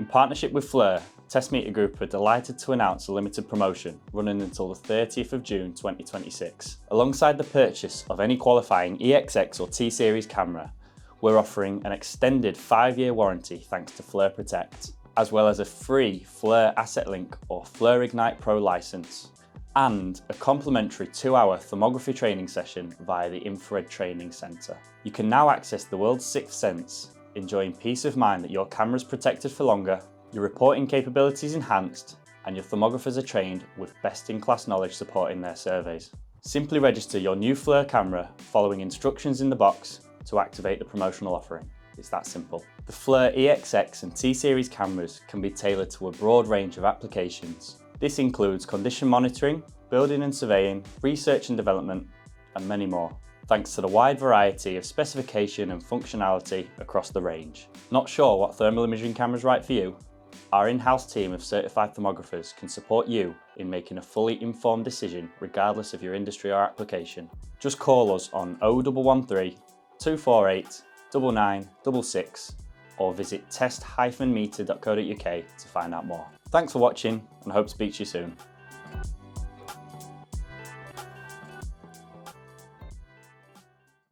In partnership with FLIR, Test Meter Group are delighted to announce a limited promotion running until the 30th of June 2026. Alongside the purchase of any qualifying EXX or T-Series camera, we're offering an extended 5-year warranty thanks to FLIR Protect, as well as a free FLIR Asset Link or FLIR Ignite Pro license, and a complimentary 2-hour thermography training session via the Infrared Training Centre. You can now access the world's sixth sense, enjoying peace of mind that your camera's protected for longer, your reporting capabilities enhanced, and your thermographers are trained with best-in-class knowledge supporting their surveys. Simply register your new FLIR camera following instructions in the box to activate the promotional offering. It's that simple. The FLIR EXX and T-Series cameras can be tailored to a broad range of applications. This includes condition monitoring, building and surveying, research and development, and many more, thanks to the wide variety of specification and functionality across the range. Not sure what thermal imaging camera is right for you? Our in-house team of certified thermographers can support you in making a fully informed decision regardless of your industry or application. Just call us on 0113 248 9966 or visit test-meter.co.uk to find out more. Thanks for watching and hope to speak to you soon.